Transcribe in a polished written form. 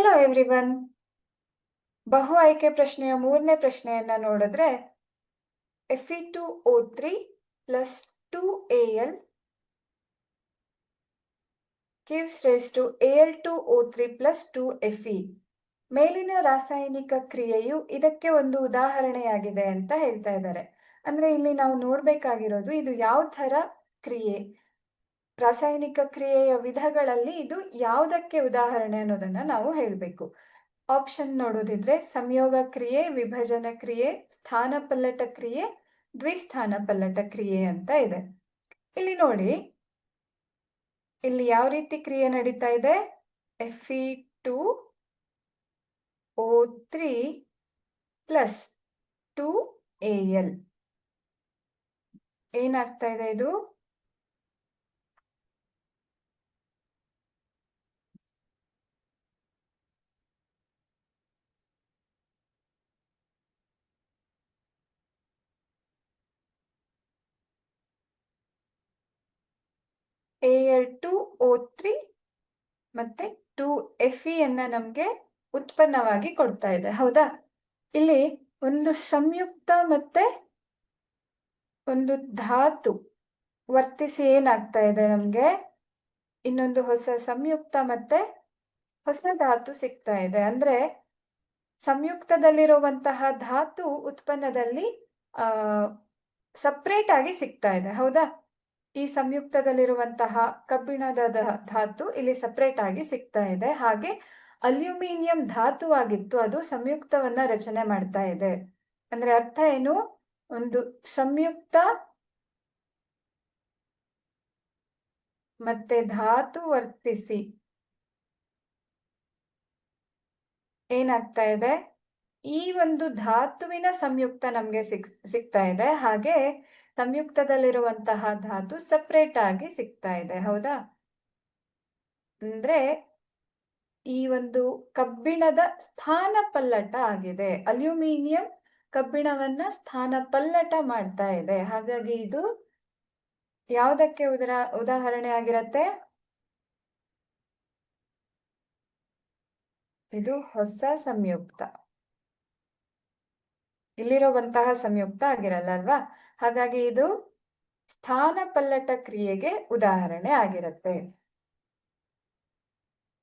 Hello everyone. ಬಹು ಆಯ್ಕೆ ಪ್ರಶ್ನೆಯ ಮೂರನೇ ಪ್ರಶ್ನೆಯನ್ನ ನೋಡಿದ್ರೆ Fe2O3 plus 2Al gives rise to Al2O3 plus 2Fe. ಮೇಲಿನ ರಾಸಾಯನಿಕ ಕ್ರಿಯೆಯು ಇದಕ್ಕೆ ಒಂದು ಉದಾಹರಣೆಯಾಗಿದೆ ಅಂತ ಹೇಳ್ತಾ ಇದ್ದಾರೆ. ಅಂದ್ರೆ ಇಲ್ಲಿ ನಾವು ನೋಡ್ಬೇಕಾಗಿರೋದು ಇದು ಯಾವ ತರ ಕ್ರಿಯೆ, ರಾಸಾಯನಿಕ ಕ್ರಿಯೆಯ ವಿಧಗಳಲ್ಲಿ ಇದು ಯಾವುದಕ್ಕೆ ಉದಾಹರಣೆ ಅನ್ನೋದನ್ನ ನಾವು ಹೇಳಬೇಕು. ಆಪ್ಷನ್ ನೋಡೋದಿದ್ರೆ ಸಂಯೋಗ ಕ್ರಿಯೆ, ವಿಭಜನ ಕ್ರಿಯೆ, ಸ್ಥಾನಪಲ್ಲಟ ಕ್ರಿಯೆ, ದ್ವಿಸ್ಥಾನಪಲ್ಲಟ ಕ್ರಿಯೆ ಅಂತ ಇದೆ. ಇಲ್ಲಿ ನೋಡಿ, ಇಲ್ಲಿ ಯಾವ ರೀತಿ ಕ್ರಿಯೆ ನಡೀತಾ ಇದೆ? Fe2O3 ಪ್ಲಸ್ 2Al ಏನಾಗ್ತಾ ಇದೆ? ಇದು Al2O3 ಮತ್ತೆ 2Fe ಅನ್ನ ನಮ್ಗೆ ಉತ್ಪನ್ನವಾಗಿ ಕೊಡ್ತಾ ಇದೆ, ಹೌದಾ? ಇಲ್ಲಿ ಒಂದು ಸಂಯುಕ್ತ ಮತ್ತೆ ಒಂದು ಧಾತು ವರ್ತಿಸಿ ಏನಾಗ್ತಾ ಇದೆ? ನಮ್ಗೆ ಇನ್ನೊಂದು ಹೊಸ ಸಂಯುಕ್ತ ಮತ್ತೆ ಹೊಸ ಧಾತು ಸಿಗ್ತಾ ಇದೆ. ಅಂದ್ರೆ ಸಂಯುಕ್ತದಲ್ಲಿರುವಂತಹ ಧಾತು ಉತ್ಪನ್ನದಲ್ಲಿ ಸಪ್ರೇಟ್ ಆಗಿ ಸಿಗ್ತಾ ಇದೆ, ಹೌದಾ? ಈ ಸಂಯುಕ್ತದಲ್ಲಿರುವಂತಹ ಕಬ್ಬಿಣದ ಧಾತು ಇಲ್ಲಿ ಸಪ್ರೇಟ್ ಆಗಿ ಸಿಗ್ತಾ ಇದೆ. ಹಾಗೆ ಅಲ್ಯೂಮಿನಿಯಂ ಧಾತುವಾಗಿತ್ತು, ಅದು ಸಂಯುಕ್ತವನ್ನ ರಚನೆ ಮಾಡ್ತಾ ಇದೆ. ಅಂದ್ರೆ ಅರ್ಥ ಏನು? ಒಂದು ಸಂಯುಕ್ತ ಮತ್ತೆ ಧಾತು ವರ್ತಿಸಿ ಏನಾಗ್ತಾ ಇದೆ? ಈ ಒಂದು ಧಾತುವಿನ ಸಂಯುಕ್ತ ನಮ್ಗೆ ಸಿಗ್ತಾ ಇದೆ. ಹಾಗೆ ಸಂಯುಕ್ತದಲ್ಲಿರುವಂತಹ ಧಾತು ಸಪ್ರೇಟ್ ಆಗಿ ಸಿಗ್ತಾ ಇದೆ, ಹೌದಾ? ಅಂದ್ರೆ ಈ ಒಂದು ಕಬ್ಬಿಣದ ಸ್ಥಾನಪಲ್ಲಟ ಆಗಿದೆ. ಅಲ್ಯೂಮಿನಿಯಂ ಕಬ್ಬಿಣವನ್ನ ಸ್ಥಾನಪಲ್ಲಟ ಮಾಡ್ತಾ ಇದೆ. ಹಾಗಾಗಿ ಇದು ಯಾವುದಕ್ಕೆ ಉದಾಹರಣೆ ಆಗಿರತ್ತೆ? ಇದು ಹೊಸ ಸಂಯುಕ್ತ, ಇಲ್ಲಿರುವಂತಹ ಸಂಯುಕ್ತ ಆಗಿರಲ್ಲ ಅಲ್ವಾ? ಹಾಗಾಗಿ ಇದು ಸ್ಥಾನಪಲ್ಲಟ ಕ್ರಿಯೆಗೆ ಉದಾಹರಣೆ ಆಗಿರುತ್ತೆ.